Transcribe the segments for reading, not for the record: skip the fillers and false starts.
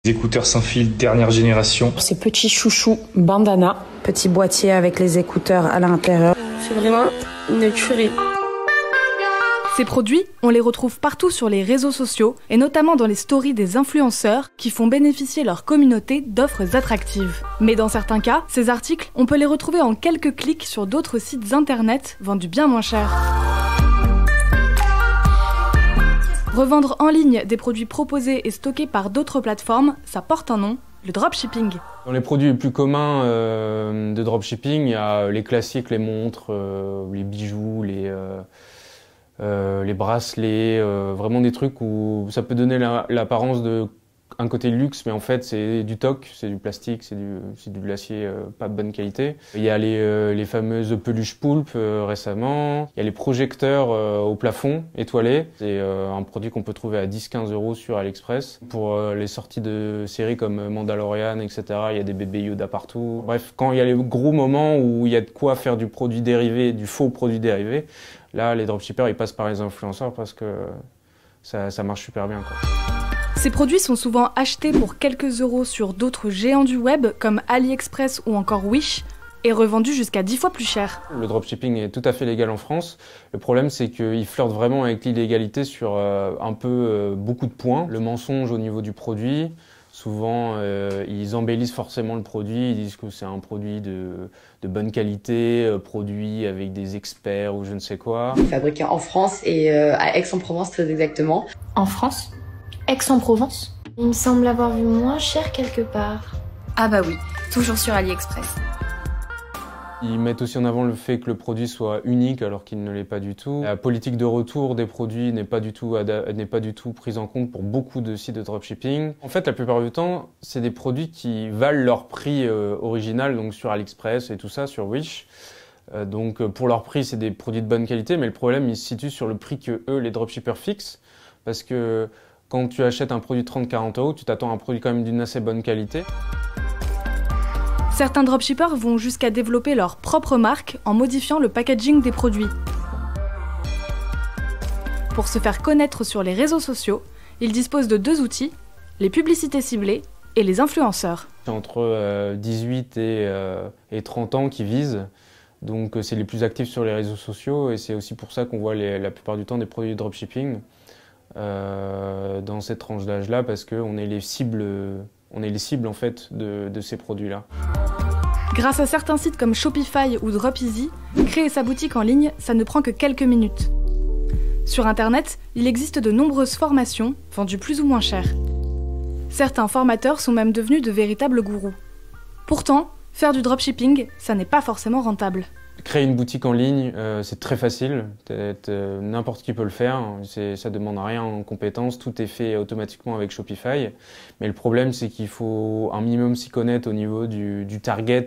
Des écouteurs sans fil dernière génération. Ces petits chouchous bandana, petit boîtier avec les écouteurs à l'intérieur. C'est vraiment une tuerie. Ces produits, on les retrouve partout sur les réseaux sociaux et notamment dans les stories des influenceurs qui font bénéficier leur communauté d'offres attractives. Mais dans certains cas, ces articles, on peut les retrouver en quelques clics sur d'autres sites internet vendus bien moins cher. Revendre en ligne des produits proposés et stockés par d'autres plateformes, ça porte un nom, le dropshipping. Dans les produits les plus communs de dropshipping, il y a les classiques, les montres, les bijoux, les bracelets, vraiment des trucs où ça peut donner l'apparence de un côté luxe, mais en fait c'est du toc, c'est du plastique, c'est de l'acier pas de bonne qualité. Il y a les fameuses peluches poulpes récemment, il y a les projecteurs au plafond étoilés, c'est un produit qu'on peut trouver à 10-15 € sur AliExpress. Pour les sorties de séries comme Mandalorian, etc., il y a des bébés Yoda partout. Bref, quand il y a les gros moments où il y a de quoi faire du produit dérivé, du faux produit dérivé, là les dropshippers ils passent par les influenceurs parce que ça marche super bien, quoi. Ces produits sont souvent achetés pour quelques euros sur d'autres géants du web comme AliExpress ou encore Wish et revendus jusqu'à 10 fois plus cher. Le dropshipping est tout à fait légal en France. Le problème c'est qu'il flirte vraiment avec l'illégalité sur beaucoup de points. Le mensonge au niveau du produit, souvent ils embellissent forcément le produit, ils disent que c'est un produit de bonne qualité, produit avec des experts ou je ne sais quoi. Fabriqué en France et à Aix-en-Provence très exactement. En France ? Aix-en-Provence? Il me semble avoir vu moins cher quelque part. Ah bah oui, toujours sur AliExpress. Ils mettent aussi en avant le fait que le produit soit unique alors qu'il ne l'est pas du tout. La politique de retour des produits n'est pas du tout prise en compte pour beaucoup de sites de dropshipping. En fait, la plupart du temps, c'est des produits qui valent leur prix original, donc sur AliExpress et tout ça, sur Wish. Donc pour leur prix, c'est des produits de bonne qualité, mais le problème, il se situe sur le prix que eux, les dropshippers, fixent. Parce que quand tu achètes un produit de 30-40 €, tu t'attends à un produit quand même d'une assez bonne qualité. Certains dropshippers vont jusqu'à développer leur propre marque en modifiant le packaging des produits. Pour se faire connaître sur les réseaux sociaux, ils disposent de deux outils, les publicités ciblées et les influenceurs. C'est entre 18 et 30 ans qui visent, donc c'est les plus actifs sur les réseaux sociaux et c'est aussi pour ça qu'on voit la plupart du temps des produits de dropshipping. Dans cette tranche d'âge-là parce qu'on est les cibles en fait de ces produits-là. Grâce à certains sites comme Shopify ou Dropeasy, créer sa boutique en ligne, ça ne prend que quelques minutes. Sur Internet, il existe de nombreuses formations, vendues plus ou moins cher. Certains formateurs sont même devenus de véritables gourous. Pourtant, faire du dropshipping, ça n'est pas forcément rentable. Créer une boutique en ligne, c'est très facile, n'importe qui peut le faire, ça demande rien en compétences, tout est fait automatiquement avec Shopify. Mais le problème c'est qu'il faut un minimum s'y connaître au niveau du target,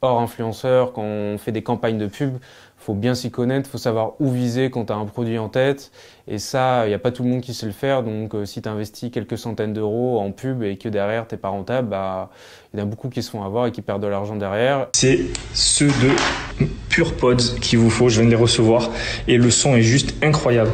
hors influenceur, quand on fait des campagnes de pub, faut bien s'y connaître, faut savoir où viser quand tu as un produit en tête. Et ça, il n'y a pas tout le monde qui sait le faire. Donc si tu investis quelques centaines d'euros en pub et que derrière tu n'es pas rentable, il y en a beaucoup qui se font avoir et qui perdent de l'argent derrière. C'est ceux de Pure Pods qu'il vous faut, je viens de les recevoir et le son est juste incroyable.